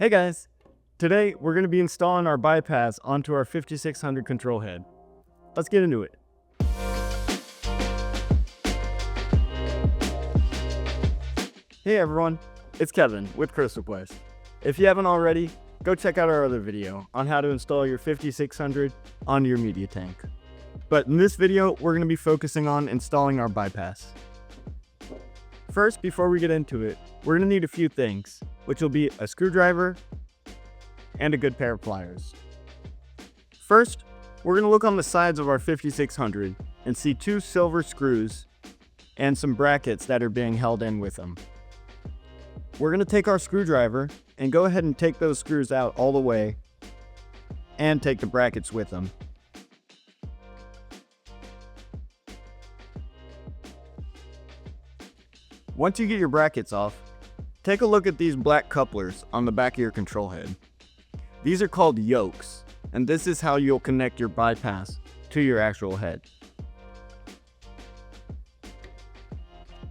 Hey guys! Today we're going to be installing our bypass onto our 5600 control head. Let's get into it. Hey everyone, it's Kevin with Crystal Quest. If you haven't already, go check out our other video on how to install your 5600 onto your media tank. But in this video, we're going to be focusing on installing our bypass. First, before we get into it, we're going to need a few things, which will be a screwdriver and a good pair of pliers. First, we're going to look on the sides of our 5600 and see two silver screws and some brackets that are being held in with them. We're going to take our screwdriver and go ahead and take those screws out all the way and take the brackets with them. Once you get your brackets off, take a look at these black couplers on the back of your control head. These are called yokes, and this is how you'll connect your bypass to your actual head.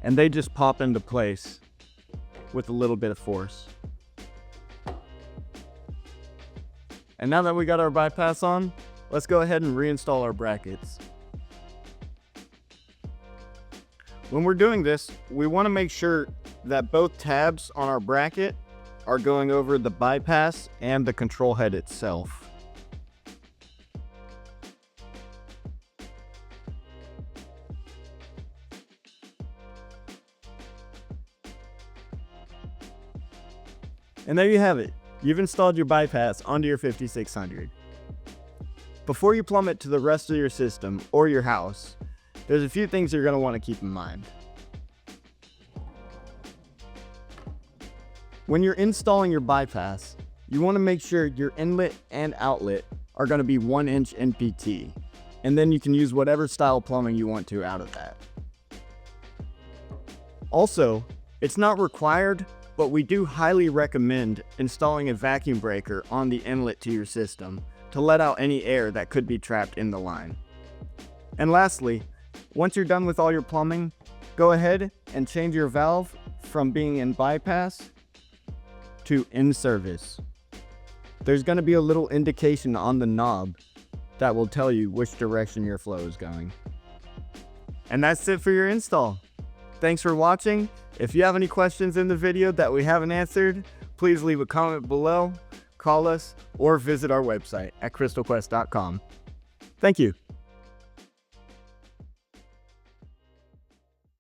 And they just pop into place with a little bit of force. And now that we got our bypass on, let's go ahead and reinstall our brackets. When we're doing this, we want to make sure that both tabs on our bracket are going over the bypass and the control head itself. And there you have it. You've installed your bypass onto your 5600. Before you plumb it to the rest of your system or your house, there's a few things you're going to want to keep in mind. When you're installing your bypass, you want to make sure your inlet and outlet are going to be 1-inch NPT, and then you can use whatever style plumbing you want to out of that. Also, it's not required, but we do highly recommend installing a vacuum breaker on the inlet to your system to let out any air that could be trapped in the line. And lastly, once you're done with all your plumbing, go ahead and change your valve from being in bypass to in service. There's going to be a little indication on the knob that will tell you which direction your flow is going. And that's it for your install. Thanks for watching. If you have any questions in the video that we haven't answered, please leave a comment below, call us, or visit our website at crystalquest.com. Thank you.